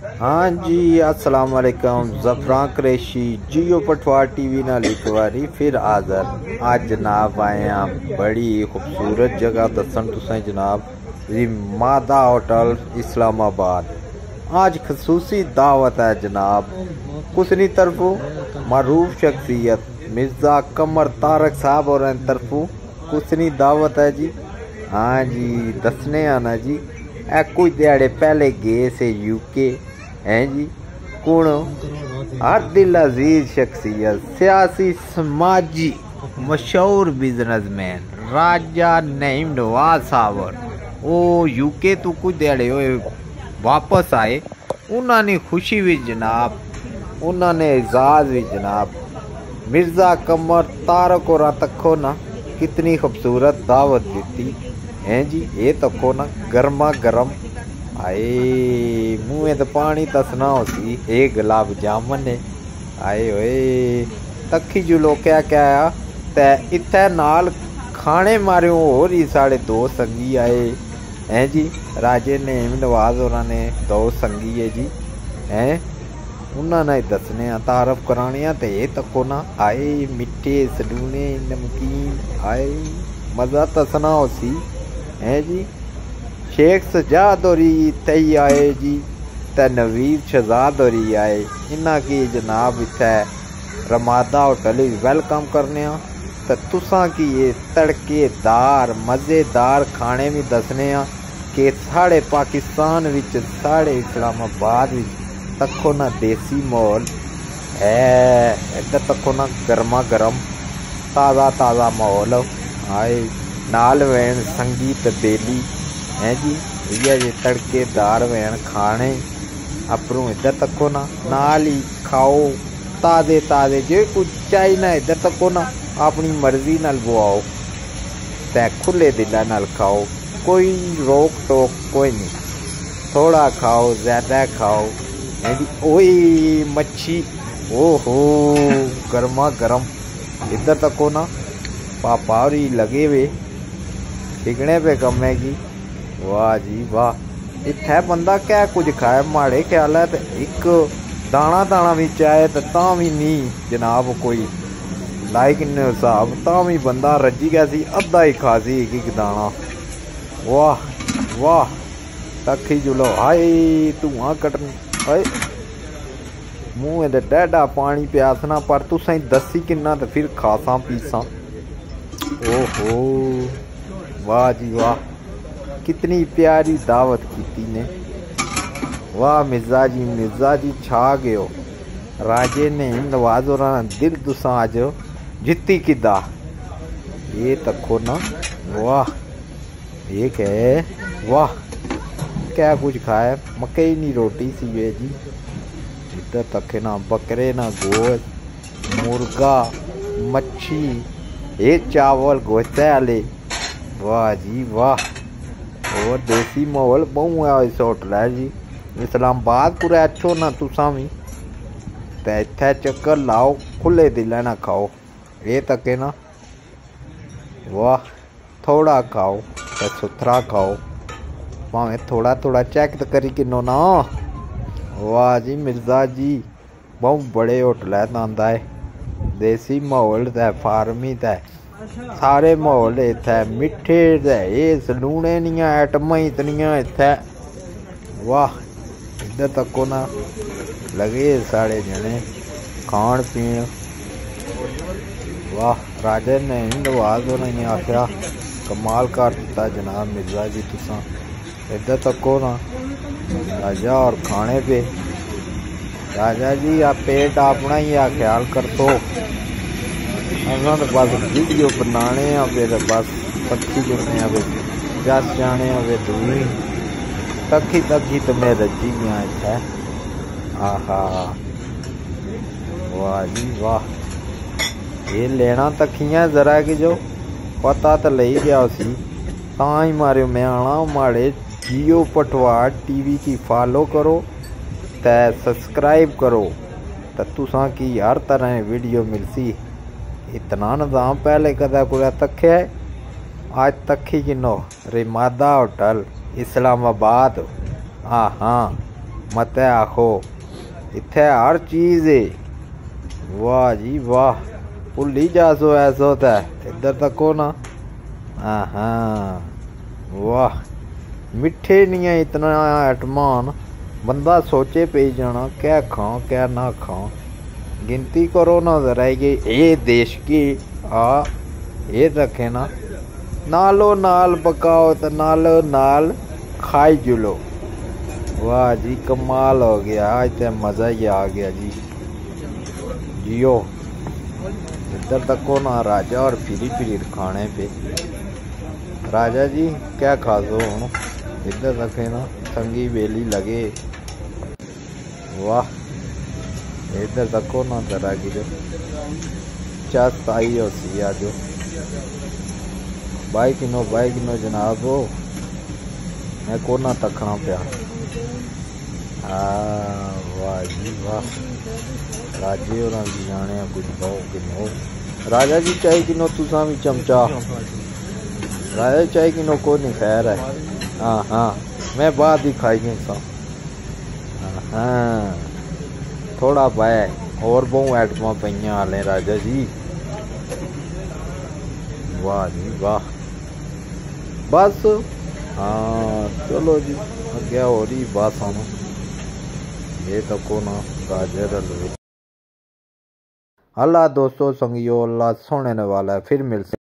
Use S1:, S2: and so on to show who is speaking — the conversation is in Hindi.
S1: हाँ जी, अस्सलाम वालेकुम। ज़फ़रान कुरैशी जियो पटवार टीवी नाल एक बारी फिर हाज़र। आज जनाब आए हैं बड़ी खूबसूरत जगह दसन तुसें जनाब मादा होटल इस्लामाबाद। आज खसूसी दावत है जनाब कुसनी तरफों मरूफ शख्सियत मिर्ज़ा कमर तारक साहब और तरफों कुसनी दावत है जी। हाँ जी, दसने आना जी कुछ दिहाड़े पहले गए से यूके हैं जी। कौन हर दिल अजीज शख्सियत सियासी समाजी मशहूर बिजनेसमैन राजा नईम नवाज साहब वो यूके तो कुछ दिहाड़े होए वापस आए। उन्होंने खुशी भी जनाब उन्होंने एजाज भी जनाब मिर्ज़ा कमर तारक और तको ना कितनी खूबसूरत दावत दी हैं जी। ये तको ना गर्मा गर्म आए मुँह तो पानी तसना हो सी एक गुलाब जामुन ने आए होए तखी जुलो क्या क्या ते इत्थे नाल खाने मारे और ही साढ़े दो संगी आए हैं जी। राजे नईम नवाज और ने दो संगी है जी हैं उन्होंने दसने तारफ कराने ते ये तको ना आए मिठे सलूने नमकीन आए मज़ा तसना हो सी हैं जी। शेख सजाद और तई आए जी ते नवीर शहजाद और आए इन्ना की जनाब इत्थे रमादा होटल वेलकम करने तो तुसा की ये तड़केदार मज़ेदार खाने भी दसने कि साढ़े पाकिस्तान विच साढ़े इस्लामाबाद विच तको ना देसी माहौल है। इधर तको ना गर्मा गर्म ताज़ा ताज़ा माहौल आए नाल वैन संगीत बेली हैं जी। भैया जी तड़केदार वैन खाने अपरों इधर तको ना नाल ही खाओ ताज़े ताज़े जो कुछ चाहिए ना इधर तको ना अपनी मर्जी नाल बुआओ ते खुले दिल नाल खाओ कोई रोक टोक कोई नहीं। थोड़ा खाओ ज़्यादा खाओ हैं जी। ओए मच्छी ओहो गर्मा गर्म इधर तको ना पापारी लगे हुए ठिकने पे कम है की। वाह जी वाह इत्थे बंदा क्या कुछ खाए माड़े ख्याल है तो एक दाना दाना भी चाहे तो भी नहीं जनाब कोई लाइक हिसाब भी बंदा रजी गया सी अद्धा ही खा सी एक दाना। वाह वाह तखी जुलो हाय धुआं कटनी हाय मूँह दे डेढ़ा पानी प्यासना पर तुसें दसी किन्ना तो फिर खासा पीसा। ओहो वाह जी वाह कितनी प्यारी दावत की ने। वाह मिर्ज़ा जी छा गयो राजे ने नवाज और दिल तुसा अज जित्ती किदा ये तको ना। वाह ये क्या है वाह क्या कुछ खाया मकई नी रोटी सी वे जी। इधर तक ना बकरे ना गोश्त मुर्गा मच्छी ये चावल गोश्त वाले। वाह जी वाह और देसी माहौल बहु है इस होटल है जी। इस्लामाबाद पूरा अच्छो ना तुसा भी ते इत्थे चक्कर लाओ खुले दिल ना खाओ ये तके ना। वाह थोड़ा खाओ ते सुथरा खाओ भावें थोड़ा थोड़ा चेक तो करी किनो ना। वाह जी मिर्ज़ा जी बहुत बड़े होटल है आंदा है देसी माहौल ते फार्मी ते सारे माहौल इत्थे मिठे ते ये सलूने नियां आइटमां इतनियां इत्थे। वाह इधर तको ना लगे साढ़े जने खान पीन। वाह राजा ने नवाज उन्होंने आख्या कमाल कर दिता जनाब मिर्ज़ा जी तुसा। इधर तको ना राजा और खाने पे राजा जी आप पेट अपना ही आ ख्याल कर तो तो बस वीडियो बनाने फिर बस तखी जुड़ने जस जाने दूरी तखी तो मैं रजी गया इत्थे। आहा वाह जी वाह ये लेना तखियां जरा कि जो पता तो ले गया उसी ही मारे मैं आना माड़े जियो पटवार टीवी की फॉलो करो ते सब्सक्राइब करो तो तुसा की हर तरह वीडियो मिलसी। इतना निज़ाम पहले कदा कुछ तख्या है आज तखी किनो रमादा होटल इस्लामाबाद। हाँ मत आखो इत्थे हर चीज़ है। वाह जी वाह, भुली जासो ऐसा होता है। इधर तको ना, हाँ वाह, मिठे नहीं है इतना आइटमान, बंदा सोचे पे जाना क्या खाओ क्या ना खाओ। गिनती करो ना जरा, ये देश की ये रखे ना, नालो नाल पकाओ तो नालो नाल खाई जुलो। वाह जी कमाल हो गया, आज तो मज़ा ही आ गया जी। जियो इधर तको ना राजा और फिरी खाने पे। राजा जी क्या खा दो हूँ, इधर रखे ना संगी बेली लगे। वाह इधर तको ना जरा की जो चस्त आई हो सी आज बाई किनो जनाब हो, मैं को ना तकना पिया। वाह जी वाह, राजे और जाने कुछ बहु किनो। राजा जी चाय किनो तुसा भी चमचा, राजा चाय किनो को नहीं खैर है। हाँ मैं बाद ही खाई सा। हाँ थोड़ा पाया और बहु आइटम पे हाले राजा जी। वाह जी वाह, बस हाँ चलो जी अगे हो रही बात हम ये तो को ना गाजर हलवे। अल्लाह दोस्तों संगियो, अल्लाह सुनने वाला है, फिर मिल